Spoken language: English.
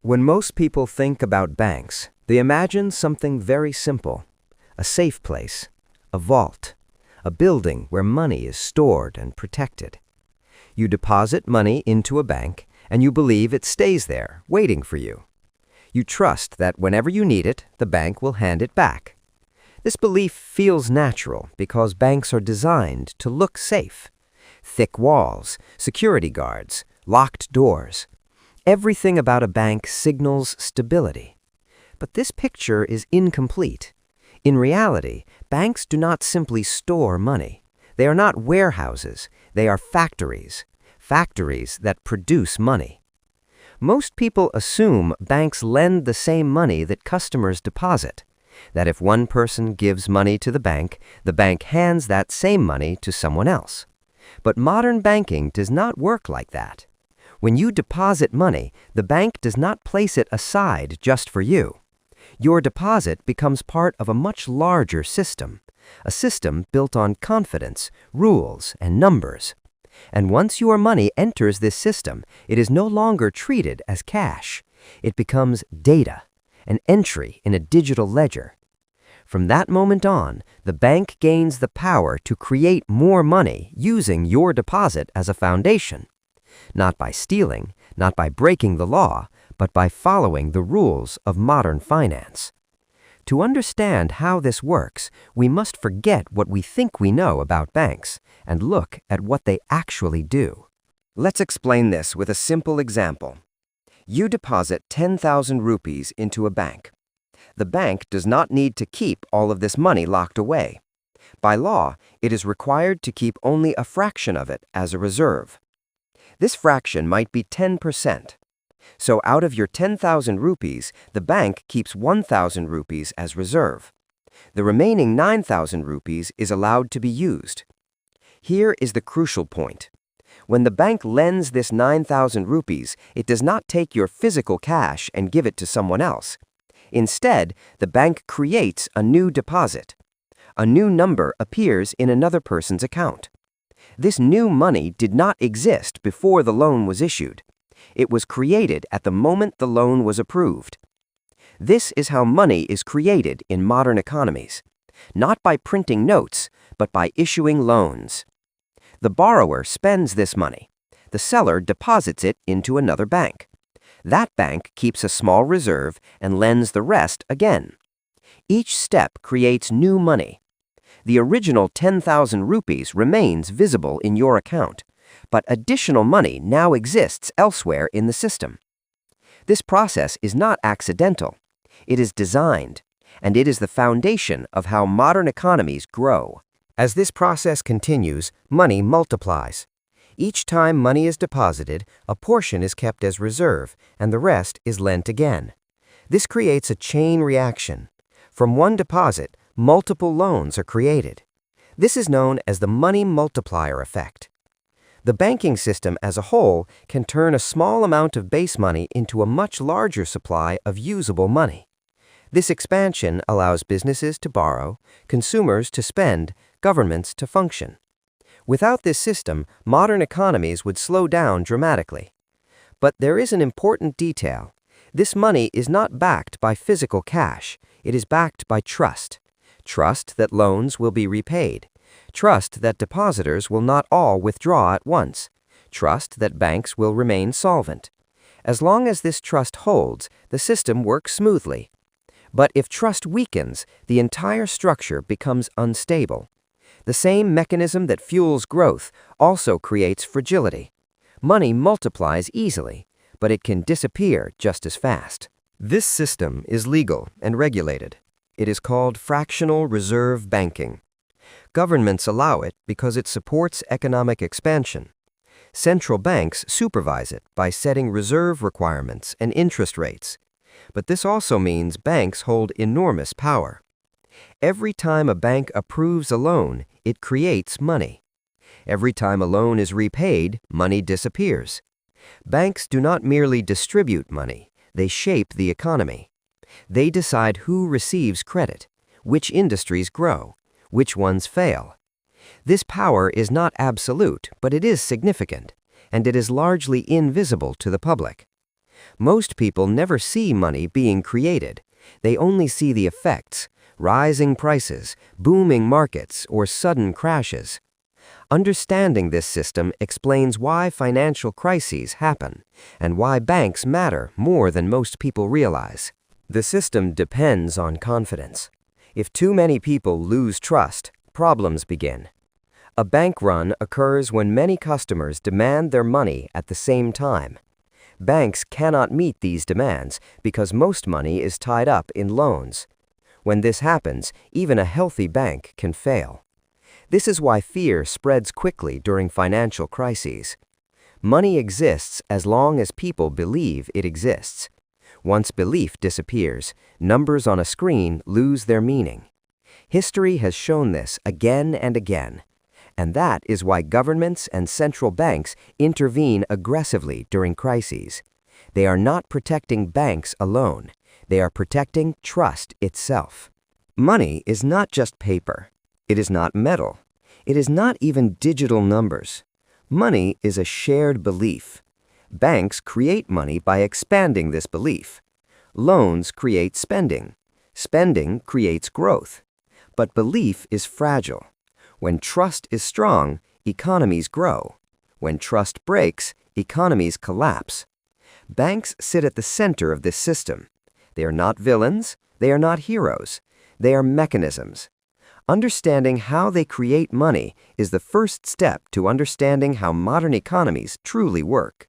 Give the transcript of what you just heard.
When most people think about banks, they imagine something very simple: a safe place, a vault, a building where money is stored and protected. You deposit money into a bank, and you believe it stays there, waiting for you. You trust that whenever you need it, the bank will hand it back. This belief feels natural because banks are designed to look safe. Thick walls, security guards, locked doors. Everything about a bank signals stability. But this picture is incomplete. In reality, banks do not simply store money. They are not warehouses. They are factories. Factories that produce money. Most people assume banks lend the same money that customers deposit. That if one person gives money to the bank hands that same money to someone else. But modern banking does not work like that. When you deposit money, the bank does not place it aside just for you. Your deposit becomes part of a much larger system, a system built on confidence, rules, and numbers. And once your money enters this system, it is no longer treated as cash. It becomes data, an entry in a digital ledger. From that moment on, the bank gains the power to create more money using your deposit as a foundation. Not by stealing, not by breaking the law, but by following the rules of modern finance. To understand how this works, we must forget what we think we know about banks and look at what they actually do. Let's explain this with a simple example. You deposit 10,000 rupees into a bank. The bank does not need to keep all of this money locked away. By law, it is required to keep only a fraction of it as a reserve. This fraction might be 10%. So out of your 10,000 rupees, the bank keeps 1,000 rupees as reserve. The remaining 9,000 rupees is allowed to be used. Here is the crucial point. When the bank lends this 9,000 rupees, it does not take your physical cash and give it to someone else. Instead, the bank creates a new deposit. A new number appears in another person's account. This new money did not exist before the loan was issued. It was created at the moment the loan was approved. This is how money is created in modern economies, not by printing notes, but by issuing loans. The borrower spends this money. The seller deposits it into another bank. That bank keeps a small reserve and lends the rest again. Each step creates new money. The original 10,000 rupees remains visible in your account, but additional money now exists elsewhere in the system. This process is not accidental. It is designed, and it is the foundation of how modern economies grow. As this process continues, money multiplies. Each time money is deposited, a portion is kept as reserve, and the rest is lent again. This creates a chain reaction. From one deposit, multiple loans are created. This is known as the money multiplier effect. The banking system as a whole can turn a small amount of base money into a much larger supply of usable money. This expansion allows businesses to borrow, consumers to spend, governments to function. Without this system, modern economies would slow down dramatically. But there is an important detail. This money is not backed by physical cash. It is backed by trust. Trust that loans will be repaid. Trust that depositors will not all withdraw at once. Trust that banks will remain solvent. As long as this trust holds, the system works smoothly. But if trust weakens, the entire structure becomes unstable. The same mechanism that fuels growth also creates fragility. Money multiplies easily, but it can disappear just as fast. This system is legal and regulated. It is called fractional reserve banking. Governments allow it because it supports economic expansion. Central banks supervise it by setting reserve requirements and interest rates. But this also means banks hold enormous power. Every time a bank approves a loan, it creates money. Every time a loan is repaid, money disappears. Banks do not merely distribute money, they shape the economy. They decide who receives credit, which industries grow, which ones fail. This power is not absolute, but it is significant, and it is largely invisible to the public. Most people never see money being created. They only see the effects: rising prices, booming markets, or sudden crashes. Understanding this system explains why financial crises happen and why banks matter more than most people realize. The system depends on confidence. If too many people lose trust, problems begin. A bank run occurs when many customers demand their money at the same time. Banks cannot meet these demands because most money is tied up in loans. When this happens, even a healthy bank can fail. This is why fear spreads quickly during financial crises. Money exists as long as people believe it exists. Once belief disappears, numbers on a screen lose their meaning. History has shown this again and again. And that is why governments and central banks intervene aggressively during crises. They are not protecting banks alone. They are protecting trust itself. Money is not just paper. It is not metal. It is not even digital numbers. Money is a shared belief. Banks create money by expanding this belief. Loans create spending. Spending creates growth. But belief is fragile. When trust is strong, economies grow. When trust breaks, economies collapse. Banks sit at the center of this system. They are not villains. They are not heroes. They are mechanisms. Understanding how they create money is the first step to understanding how modern economies truly work.